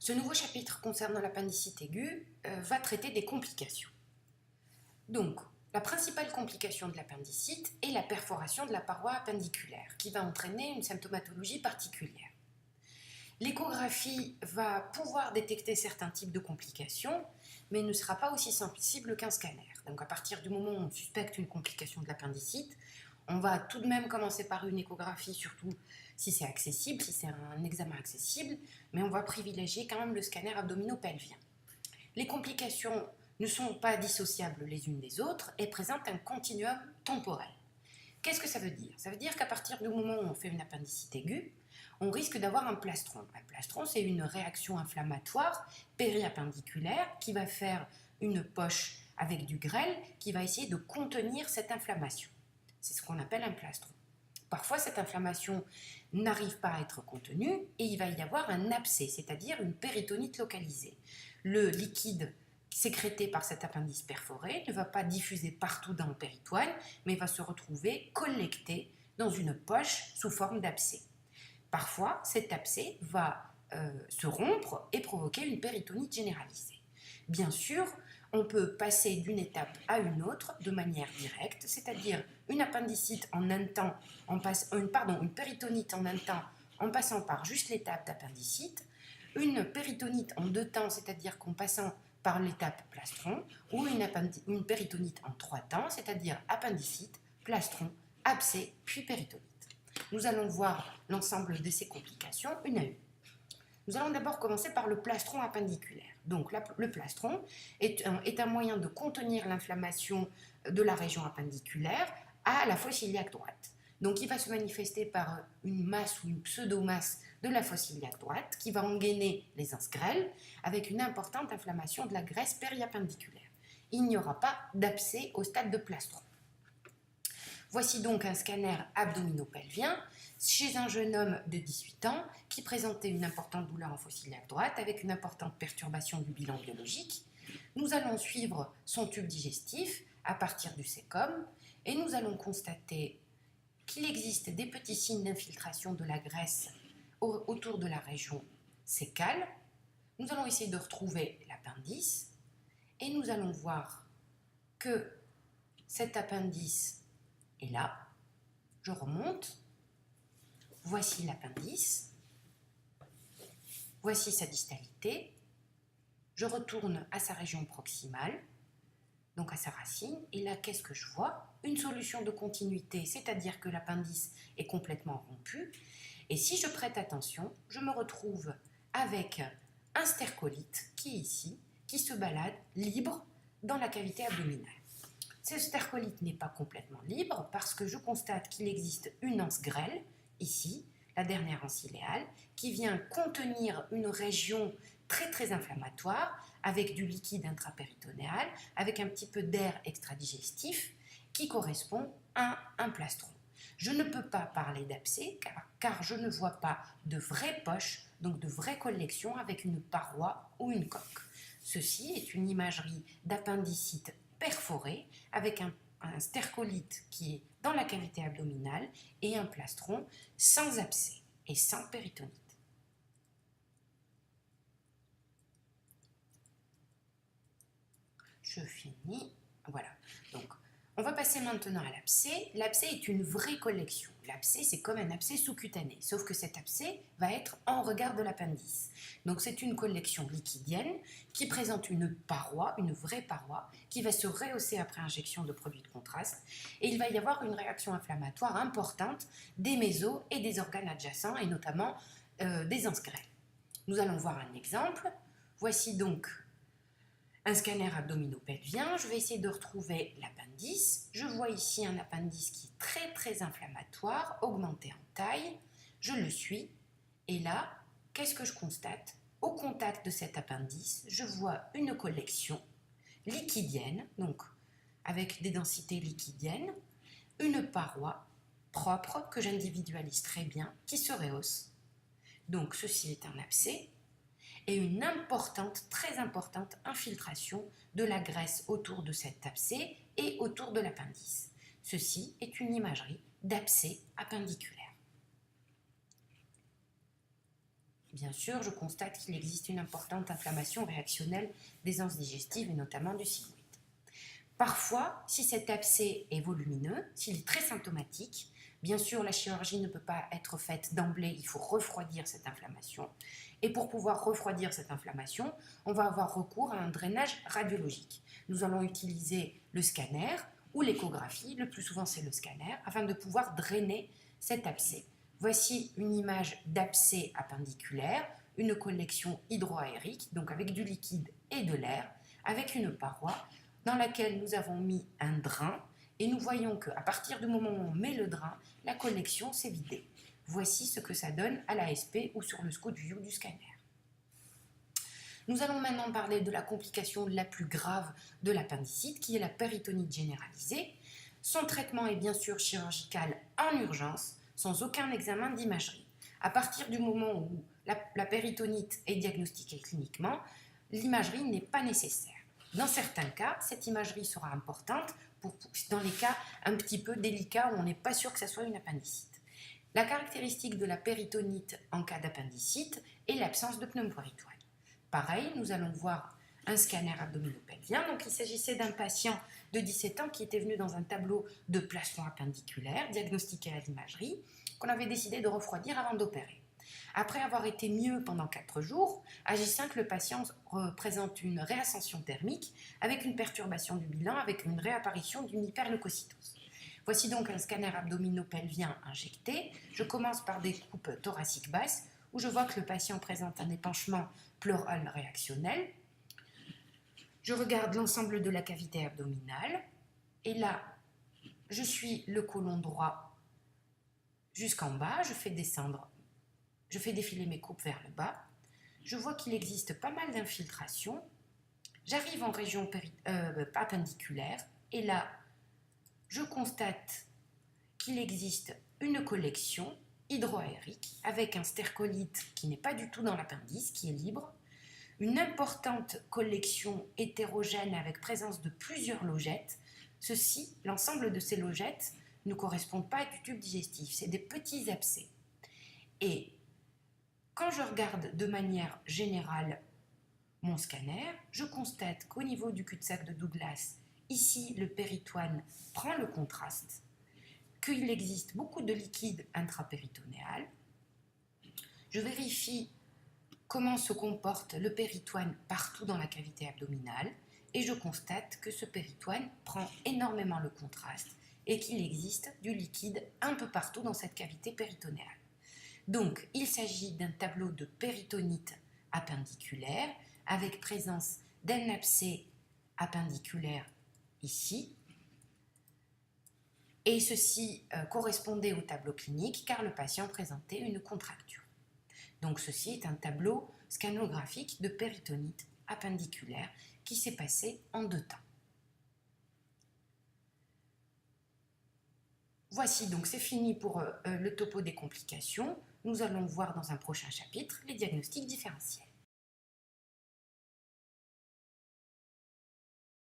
Ce nouveau chapitre concernant l'appendicite aiguë va traiter des complications. Donc, la principale complication de l'appendicite est la perforation de la paroi appendiculaire qui va entraîner une symptomatologie particulière. L'échographie va pouvoir détecter certains types de complications, mais ne sera pas aussi sensible qu'un scanner. Donc à partir du moment où on suspecte une complication de l'appendicite, on va tout de même commencer par une échographie, surtout si c'est accessible, si c'est un examen accessible, mais on va privilégier quand même le scanner abdominopelvien. Les complications ne sont pas dissociables les unes des autres et présentent un continuum temporel. Qu'est-ce que ça veut dire? Ça veut dire qu'à partir du moment où on fait une appendicite aiguë, on risque d'avoir un plastron. Un plastron, c'est une réaction inflammatoire périappendiculaire qui va faire une poche avec du grêle qui va essayer de contenir cette inflammation. C'est ce qu'on appelle un plastron. Parfois, cette inflammation n'arrive pas à être contenue et il va y avoir un abcès, c'est-à-dire une péritonite localisée. Le liquide sécrété par cet appendice perforé ne va pas diffuser partout dans le péritoine, mais va se retrouver collecté dans une poche sous forme d'abcès. Parfois, cet abcès va se rompre et provoquer une péritonite généralisée. Bien sûr, on peut passer d'une étape à une autre de manière directe, c'est-à-dire une appendicite en un temps, une péritonite en un temps en passant par juste l'étape d'appendicite, une péritonite en deux temps, c'est-à-dire qu'en passant par l'étape plastron, ou une péritonite en trois temps, c'est-à-dire appendicite, plastron, abcès, puis péritonite. Nous allons voir l'ensemble de ces complications une à une. Nous allons d'abord commencer par le plastron appendiculaire. Donc le plastron est un moyen de contenir l'inflammation de la région appendiculaire à la fosse iliaque droite. Donc il va se manifester par une masse ou une pseudomasse de la fosse iliaque droite qui va engainer les anses grêles avec une importante inflammation de la graisse périappendiculaire. Il n'y aura pas d'abcès au stade de plastron. Voici donc un scanner abdominopelvien chez un jeune homme de 18 ans qui présentait une importante douleur en fosse iliaque droite avec une importante perturbation du bilan biologique. Nous allons suivre son tube digestif à partir du sécom et nous allons constater qu'il existe des petits signes d'infiltration de la graisse autour de la région sécale. Nous allons essayer de retrouver l'appendice et nous allons voir que cet appendice est là. Je remonte. Voici l'appendice. Voici sa distalité. Je retourne à sa région proximale, donc à sa racine. Et là, qu'est-ce que je vois? Une solution de continuité, c'est-à-dire que l'appendice est complètement rompu. Et si je prête attention, je me retrouve avec un stercolite qui est ici, qui se balade libre dans la cavité abdominale. Ce stercolite n'est pas complètement libre parce que je constate qu'il existe une anse grêle, ici, la dernière anse iléale, qui vient contenir une région très très inflammatoire avec du liquide intrapéritonéal, avec un petit peu d'air extradigestif qui correspond à un plastron. Je ne peux pas parler d'abcès car je ne vois pas de vraie poche, donc de vraie collection avec une paroi ou une coque. Ceci est une imagerie d'appendicite perforée avec un stercolite qui est dans la cavité abdominale et un plastron sans abcès et sans péritonite. Je finis. Voilà. Donc, on va passer maintenant à l'abcès. L'abcès est une vraie collection. L'abcès, c'est comme un abcès sous-cutané, sauf que cet abcès va être en regard de l'appendice. Donc, c'est une collection liquidienne qui présente une paroi, une vraie paroi, qui va se rehausser après injection de produits de contraste. Et il va y avoir une réaction inflammatoire importante des mésos et des organes adjacents, et notamment des anses grêles. Nous allons voir un exemple. Voici donc un scanner abdominopelvien, je vais essayer de retrouver l'appendice. Je vois ici un appendice qui est très très inflammatoire, augmenté en taille. Je le suis et là, qu'est-ce que je constate? Au contact de cet appendice, je vois une collection liquidienne, donc avec des densités liquidiennes, une paroi propre que j'individualise très bien, qui se rehausse. Donc ceci est un abcès et une importante, très importante infiltration de la graisse autour de cet abcès et autour de l'appendice. Ceci est une imagerie d'abcès appendiculaire. bien sûr, je constate qu'il existe une importante inflammation réactionnelle des anses digestives et notamment du sigmoïde. Parfois, si cet abcès est volumineux, s'il est très symptomatique, bien sûr, la chirurgie ne peut pas être faite d'emblée, il faut refroidir cette inflammation. Et pour pouvoir refroidir cette inflammation, on va avoir recours à un drainage radiologique. Nous allons utiliser le scanner ou l'échographie, le plus souvent c'est le scanner, afin de pouvoir drainer cet abcès. Voici une image d'abcès appendiculaire, une collection hydroaérique, donc avec du liquide et de l'air, avec une paroi dans laquelle nous avons mis un drain, et nous voyons qu'à partir du moment où on met le drain, la collection s'est vidée. Voici ce que ça donne à l'ASP ou sur le SCOT view du scanner. Nous allons maintenant parler de la complication la plus grave de l'appendicite, qui est la péritonite généralisée. Son traitement est bien sûr chirurgical en urgence, sans aucun examen d'imagerie. À partir du moment où la péritonite est diagnostiquée cliniquement, l'imagerie n'est pas nécessaire. Dans certains cas, cette imagerie sera importante dans les cas un petit peu délicats où on n'est pas sûr que ce soit une appendicite. La caractéristique de la péritonite en cas d'appendicite est l'absence de pneumopéritoine. Pareil, nous allons voir un scanner abdominopelvien. Donc, il s'agissait d'un patient de 17 ans qui était venu dans un tableau de plafond appendiculaire, diagnostiqué à l'imagerie, qu'on avait décidé de refroidir avant d'opérer. Après avoir été mieux pendant 4 jours, à J5, le patient présente une réascension thermique avec une perturbation du bilan, avec une réapparition d'une hyperleucocytose. Voici donc un scanner abdominopelvien injecté. Je commence par des coupes thoraciques basses où je vois que le patient présente un épanchement pleural réactionnel. Je regarde l'ensemble de la cavité abdominale et là, je suis le côlon droit jusqu'en bas, je fais défiler mes coupes vers le bas. Je vois qu'il existe pas mal d'infiltrations. J'arrive en région appendiculaire et là, je constate qu'il existe une collection hydroaérique avec un stercolite qui n'est pas du tout dans l'appendice, qui est libre, une importante collection hétérogène avec présence de plusieurs logettes. L'ensemble de ces logettes ne correspondent pas à du tube digestif, c'est des petits abcès. Et quand je regarde de manière générale mon scanner, je constate qu'au niveau du cul-de-sac de Douglas, ici le péritoine prend le contraste, qu'il existe beaucoup de liquide intrapéritonéal. Je vérifie comment se comporte le péritoine partout dans la cavité abdominale et je constate que ce péritoine prend énormément le contraste et qu'il existe du liquide un peu partout dans cette cavité péritonéale. Donc, il s'agit d'un tableau de péritonite appendiculaire avec présence d'un abcès appendiculaire ici. Et ceci correspondait au tableau clinique car le patient présentait une contracture. Donc, ceci est un tableau scanographique de péritonite appendiculaire qui s'est passé en 2 temps. Voici, donc c'est fini pour le topo des complications. Nous allons voir dans un prochain chapitre les diagnostics différentiels.